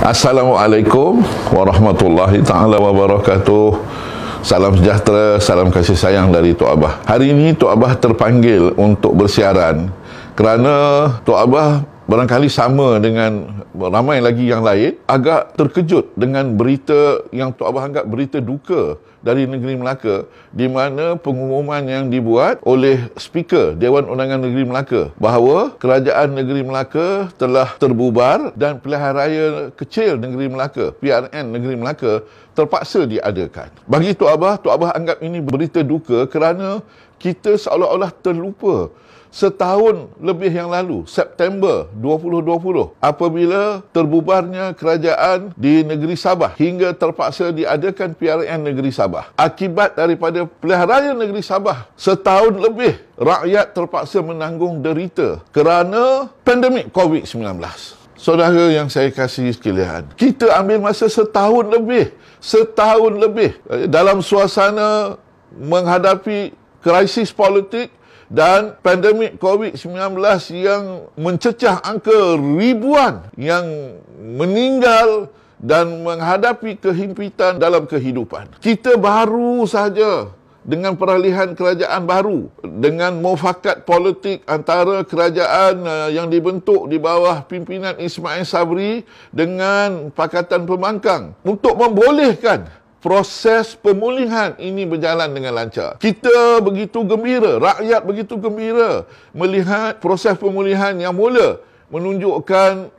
Assalamualaikum warahmatullahi ta'ala wabarakatuh. Salam sejahtera, salam kasih sayang dari Tok Abah. Hari ini Tok Abah terpanggil untuk bersiaran kerana Tok Abah barangkali sama dengan ramai lagi yang lain agak terkejut dengan berita yang Tok Abah anggap berita duka dari negeri Melaka, di mana pengumuman yang dibuat oleh Speaker Dewan Undangan Negeri Melaka bahawa Kerajaan Negeri Melaka telah terbubar dan Pilihan Raya Kecil Negeri Melaka, PRN Negeri Melaka, terpaksa diadakan. Bagi Tok Abah anggap ini berita duka kerana kita seolah-olah terlupa setahun lebih yang lalu, September 2020, apabila terbubarnya kerajaan di negeri Sabah hingga terpaksa diadakan PRN negeri Sabah. Akibat daripada pilihan raya negeri Sabah, setahun lebih rakyat terpaksa menanggung derita kerana pandemik COVID-19. Saudara yang saya kasih sekalian, kita ambil masa setahun lebih dalam suasana menghadapi krisis politik dan pandemik COVID-19 yang mencecah angka ribuan yang meninggal dan menghadapi kehimpitan dalam kehidupan. Kita baru saja dengan peralihan kerajaan baru, dengan mufakat politik antara kerajaan yang dibentuk di bawah pimpinan Ismail Sabri dengan Pakatan Pembangkang untuk membolehkan proses pemulihan ini berjalan dengan lancar. Kita begitu gembira, rakyat begitu gembira melihat proses pemulihan yang mula menunjukkan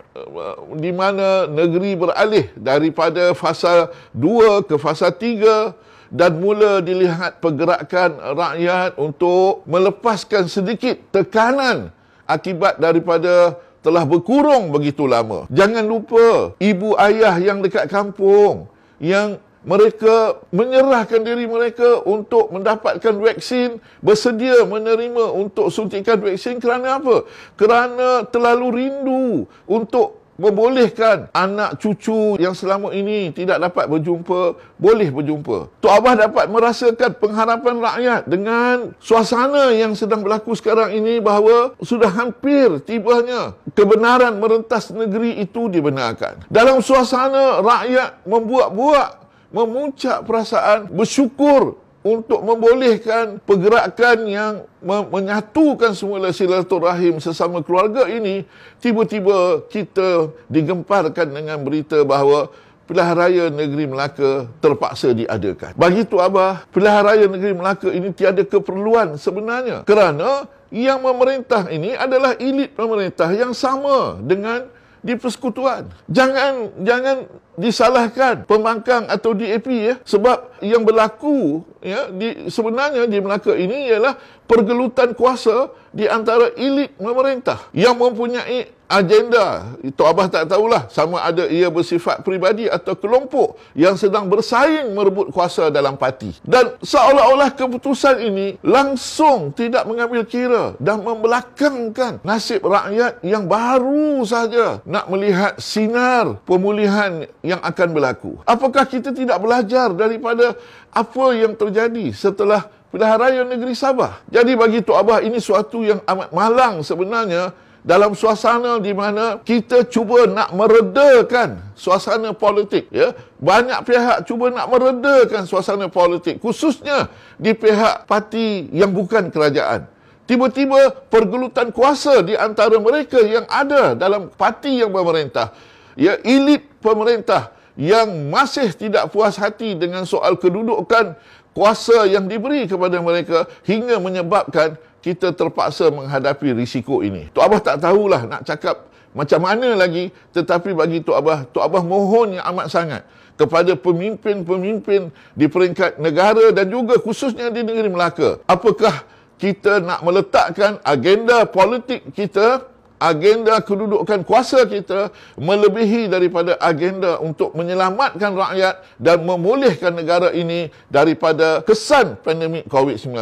di mana negeri beralih daripada fasa 2 ke fasa 3 dan mula dilihat pergerakan rakyat untuk melepaskan sedikit tekanan akibat daripada telah berkurung begitu lama. Jangan lupa ibu ayah yang dekat kampung yang mereka menyerahkan diri mereka untuk mendapatkan vaksin, bersedia menerima untuk suntikan vaksin kerana apa? Kerana terlalu rindu untuk membolehkan anak cucu yang selama ini tidak dapat berjumpa, boleh berjumpa. Tok Abah dapat merasakan pengharapan rakyat dengan suasana yang sedang berlaku sekarang ini bahawa sudah hampir tibanya kebenaran merentas negeri itu dibenarkan. Dalam suasana rakyat membuak-buak, memuncak perasaan bersyukur untuk membolehkan pergerakan yang menyatukan semula silaturahim sesama keluarga ini, tiba-tiba kita digemparkan dengan berita bahawa Pilihan Raya Negeri Melaka terpaksa diadakan. Bagi Tok Abah, Pilihan Raya Negeri Melaka ini tiada keperluan sebenarnya, kerana yang memerintah ini adalah elit pemerintah yang sama dengan di persekutuan. Jangan disalahkan pembangkang atau DAP ya, sebab yang berlaku ya sebenarnya di Melaka ini ialah pergelutan kuasa di antara elit pemerintah yang mempunyai agenda. Tok Abah tak tahulah sama ada ia bersifat peribadi atau kelompok yang sedang bersaing merebut kuasa dalam parti. Dan seolah-olah keputusan ini langsung tidak mengambil kira dan membelakangkan nasib rakyat yang baru saja nak melihat sinar pemulihan yang akan berlaku. Apakah kita tidak belajar daripada apa yang terjadi setelah Pilihan Raya Negeri Sabah? Jadi bagi Tok Abah ini suatu yang amat malang sebenarnya, dalam suasana di mana kita cuba nak meredakan suasana politik ya. Banyak pihak cuba nak meredakan suasana politik, khususnya di pihak parti yang bukan kerajaan. Tiba-tiba pergelutan kuasa di antara mereka yang ada dalam parti yang memerintah, ya, elit pemerintah yang masih tidak puas hati dengan soal kedudukan kuasa yang diberi kepada mereka hingga menyebabkan kita terpaksa menghadapi risiko ini. Tok Abah tak tahulah nak cakap macam mana lagi, tetapi bagi Tok Abah mohon yang amat sangat kepada pemimpin-pemimpin di peringkat negara dan juga khususnya di negeri Melaka. Apakah kita nak meletakkan agenda politik kita, agenda kedudukan kuasa kita melebihi daripada agenda untuk menyelamatkan rakyat dan memulihkan negara ini daripada kesan pandemik COVID-19.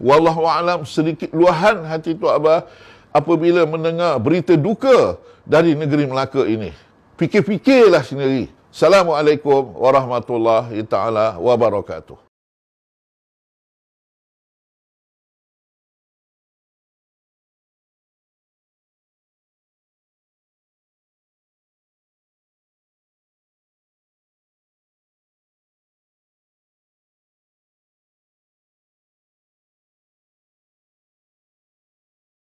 Wallahualam, sedikit luahan hati Tok Abah apabila mendengar berita duka dari negeri Melaka ini. Fikir-fikirlah sendiri. Assalamualaikum warahmatullahi taala wabarakatuh.